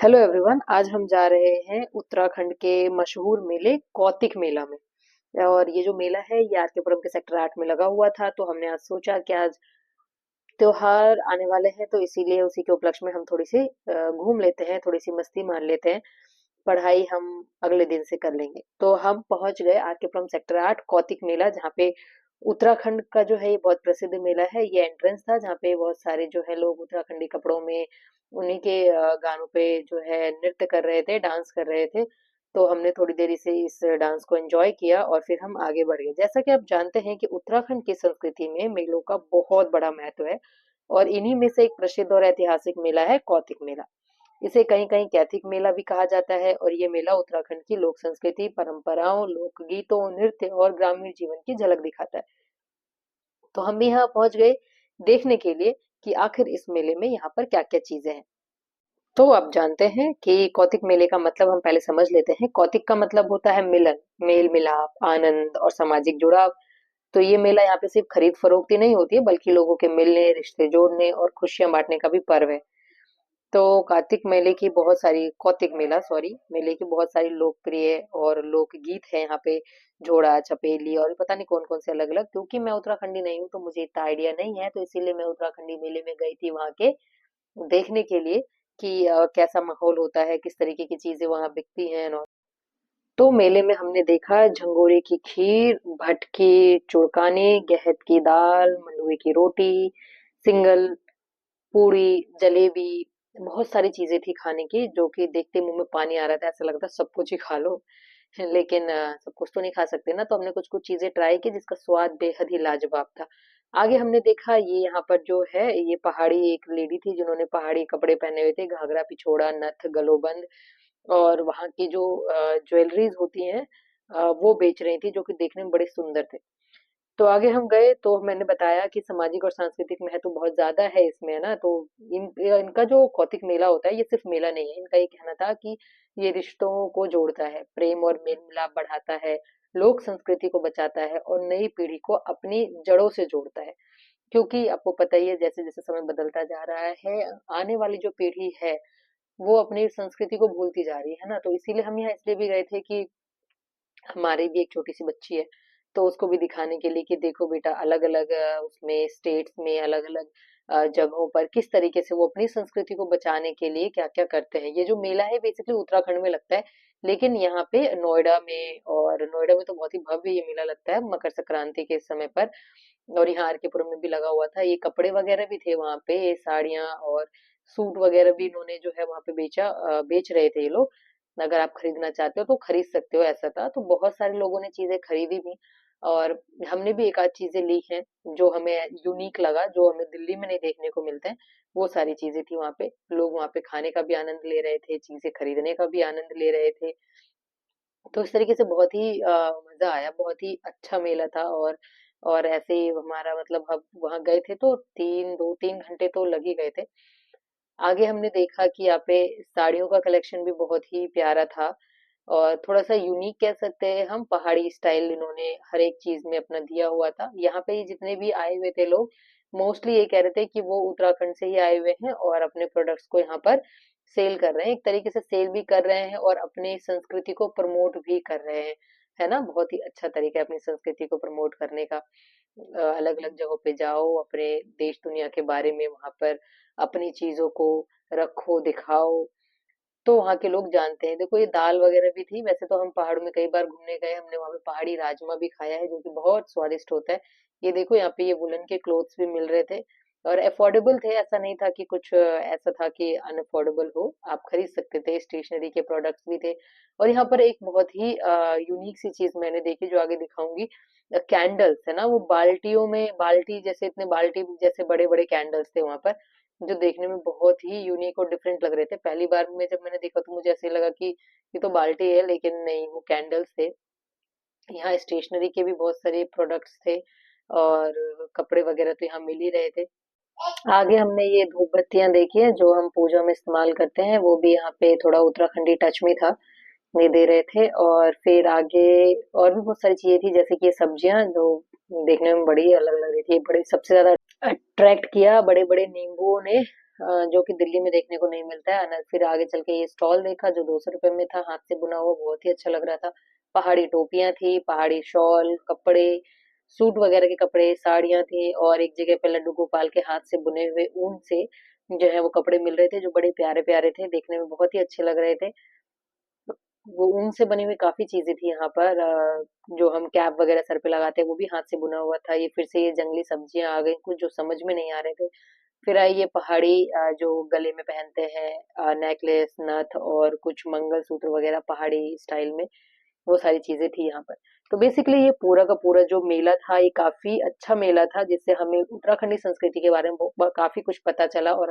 Hello everyone. आज हम जा रहे हैं उत्तराखंड के मशहूर मेले कौतिक मेला में। और ये जो मेला है ये आरकेपुरम के सेक्टर 8 में लगा हुआ था। तो हमने आज सोचा कि आज त्योहार आने वाले हैं तो इसीलिए उसी के उपलक्ष्य में हम थोड़ी सी घूम लेते हैं, थोड़ी सी मस्ती मार लेते हैं। पढ़ाई हम अगले दिन से कर लेंगे। तो हम पहुंच गए आरकेपुरम सेक्टर 8 कौतिक मेला, जहाँ पे उत्तराखंड का जो है ये बहुत प्रसिद्ध मेला है। ये एंट्रेंस था जहाँ पे बहुत सारे जो है लोग उत्तराखंडी कपड़ों में उन्हीं के गानों पे जो है नृत्य कर रहे थे, डांस कर रहे थे। तो हमने थोड़ी देरी से इस डांस को एंजॉय किया और फिर हम आगे बढ़ गए। जैसा कि आप जानते हैं कि उत्तराखंड की संस्कृति में मेलों का बहुत बड़ा महत्व है और इन्हीं में से एक प्रसिद्ध और ऐतिहासिक मेला है कौतिक मेला। इसे कहीं कहीं कैथिक मेला भी कहा जाता है और ये मेला उत्तराखंड की लोक संस्कृति, परंपराओं, लोकगीतों, नृत्य और ग्रामीण जीवन की झलक दिखाता है। तो हम भी यहाँ पहुंच गए देखने के लिए कि आखिर इस मेले में यहाँ पर क्या क्या चीजें हैं। तो आप जानते हैं कि कौतिक मेले का मतलब हम पहले समझ लेते हैं। कौतिक का मतलब होता है मिलन, मेल मिलाप, आनंद और सामाजिक जुड़ाव। तो ये मेला यहाँ पे सिर्फ खरीद फरोख्ती नहीं होती है बल्कि लोगों के मिलने, रिश्ते जोड़ने और खुशियां बांटने का भी पर्व है। तो कार्तिक मेले की बहुत सारी कौतिक मेला सॉरी मेले की बहुत सारी लोकप्रिय और लोकगीत है यहाँ पे। जोड़ा, छपेली और पता नहीं कौन कौन से अलग अलग। क्योंकि मैं उत्तराखंडी नहीं हूँ तो मुझे इतना आइडिया नहीं है, तो इसीलिए मैं उत्तराखंडी मेले में गई थी वहां के देखने के लिए कि कैसा माहौल होता है, किस तरीके की चीजें वहां बिकती हैं। और तो मेले में हमने देखा झंगोरे की खीर, भटकी चुड़काने, गहत की दाल, मंडुए की रोटी, सिंगल, पूड़ी, जलेबी, बहुत सारी चीजें थी खाने की जो कि देखते मुंह में पानी आ रहा था। ऐसा लगता सब कुछ ही खा लो। लेकिन सब कुछ तो नहीं खा सकते ना, तो हमने कुछ कुछ चीजें ट्राई की जिसका स्वाद बेहद ही लाजवाब था। आगे हमने देखा ये यहाँ पर जो है ये पहाड़ी एक लेडी थी जिन्होंने पहाड़ी कपड़े पहने हुए थे, घाघरा, पिछोड़ा, नथ, गलोबंद और वहाँ की जो ज्वेलरीज होती हैं वो बेच रही थी जो कि देखने में बड़े सुंदर थे। तो आगे हम गए तो मैंने बताया कि सामाजिक और सांस्कृतिक महत्व बहुत ज्यादा है इसमें, है ना। तो इनका जो कौतिक मेला होता है ये सिर्फ मेला नहीं है। इनका ये कहना था कि ये रिश्तों को जोड़ता है, प्रेम और मेल मिलाप बढ़ाता है, लोक संस्कृति को बचाता है और नई पीढ़ी को अपनी जड़ों से जोड़ता है। क्योंकि आपको पता ही है जैसे जैसे समय बदलता जा रहा है, आने वाली जो पीढ़ी है वो अपनी संस्कृति को भूलती जा रही है ना। तो इसीलिए हम यहाँ इसलिए भी गए थे कि हमारी भी एक छोटी सी बच्ची है तो उसको भी दिखाने के लिए कि देखो बेटा अलग अलग उसमें स्टेट्स में अलग अलग जगहों पर किस तरीके से वो अपनी संस्कृति को बचाने के लिए क्या क्या करते हैं। ये जो मेला है बेसिकली उत्तराखंड में लगता है, लेकिन यहाँ पे नोएडा में, और नोएडा में तो बहुत ही भव्य ये मेला लगता है मकर संक्रांति के समय पर। और यहाँ आर के पुरम में भी लगा हुआ था। ये कपड़े वगैरह भी थे वहां पे, ये साड़ियां और सूट वगैरह भी इन्होंने जो है वहां पे बेच रहे थे ये लोग। अगर आप खरीदना चाहते हो तो खरीद सकते हो, ऐसा था। तो बहुत सारे लोगों ने चीजें खरीदी भी और हमने भी एक आध चीजें ली हैं जो हमें यूनिक लगा, जो हमें दिल्ली में नहीं देखने को मिलते हैं। वो सारी चीजें थी वहां पे। लोग वहां पे खाने का भी आनंद ले रहे थे, चीजें खरीदने का भी आनंद ले रहे थे। तो इस तरीके से बहुत ही मजा आया, बहुत ही अच्छा मेला था। और ऐसे ही हमारा मतलब हम वहां गए थे तो 2-3 घंटे तो लग ही गए थे। आगे हमने देखा कि यहाँ पे साड़ियों का कलेक्शन भी बहुत ही प्यारा था और थोड़ा सा यूनिक कह सकते हैं हम। पहाड़ी स्टाइल इन्होंने हर एक चीज में अपना दिया हुआ था। यहाँ पे जितने भी आए हुए थे लोग मोस्टली ये कह रहे थे कि वो उत्तराखंड से ही आए हुए हैं और अपने प्रोडक्ट्स को यहाँ पर सेल कर रहे हैं। एक तरीके से सेल भी कर रहे हैं और अपनी संस्कृति को प्रमोट भी कर रहे हैं, है ना। बहुत ही अच्छा तरीका है अपनी संस्कृति को प्रमोट करने का। अलग अलग जगहों पे जाओ, अपने देश दुनिया के बारे में वहां पर अपनी चीजों को रखो, दिखाओ, तो वहाँ के लोग जानते हैं। देखो ये दाल वगैरह भी थी। वैसे तो हम पहाड़ों में कई बार घूमने गए, हमने वहाँ पे पहाड़ी राजमा भी खाया है जो कि बहुत स्वादिष्ट होता है। ये देखो यहाँ पे ये वुलन के क्लोथ्स भी मिल रहे थे और अफोर्डेबल थे। ऐसा नहीं था कि कुछ ऐसा था कि अनअफोर्डेबल हो, आप खरीद सकते थे। स्टेशनरी के प्रोडक्ट्स भी थे। और यहाँ पर एक बहुत ही यूनिक सी चीज मैंने देखी जो आगे दिखाऊंगी। कैंडल्स है ना, वो बाल्टियों में, बाल्टी जैसे इतने बाल्टी जैसे बड़े बड़े कैंडल्स थे वहां पर, जो देखने में बहुत ही यूनिक और डिफरेंट लग रहे थे। पहली बार में जब मैंने देखा तो मुझे ऐसे लगा कि ये तो बाल्टी है, लेकिन नहीं, वो कैंडल्स थे। यहाँ स्टेशनरी के भी बहुत सारे प्रोडक्ट्स थे और कपड़े वगैरह तो यहाँ मिल ही रहे थे। आगे हमने ये धूप बत्तियां देखी है जो हम पूजा में इस्तेमाल करते हैं, वो भी यहाँ पे थोड़ा उत्तराखंडी टच में था, ये दे रहे थे। और फिर आगे और भी बहुत सारी चीजें थी जैसे कि ये सब्जियां जो देखने में बड़ी अलग लग रही थी। बड़े सबसे ज्यादा अट्रैक्ट किया बड़े बड़े नींबुओं ने। जो कि दिल्ली में देखने को नहीं मिलता है। फिर आगे चल के ये स्टॉल देखा जो 200 रुपए में था, हाथ से बुना हुआ, बहुत ही अच्छा लग रहा था। पहाड़ी टोपियां थी, पहाड़ी शॉल, कपड़े, सूट वगैरह के कपड़े, साड़ियां थी, और एक जगह पे लड्डू गोपाल के हाथ से बुने हुए ऊन से जो है वो कपड़े मिल रहे थे, जो बड़े प्यारे प्यारे थे, देखने में बहुत ही अच्छे लग रहे थे। वो ऊन से बनी हुई काफी चीजें थी यहाँ पर। जो हम कैप वगैरह सर पे लगाते हैं वो भी हाथ से बुना हुआ था। ये फिर से ये जंगली सब्जियां आ गई कुछ जो समझ में नहीं आ रहे थे। फिर आई ये पहाड़ी जो गले में पहनते हैं नेकलेस, नथ और कुछ मंगलसूत्र वगैरह पहाड़ी स्टाइल में, वो सारी चीजें थी यहाँ पर। तो बेसिकली ये पूरा का पूरा जो मेला था ये काफी अच्छा मेला था, जिससे हमें उत्तराखंडी संस्कृति के बारे में काफी कुछ पता चला और हमें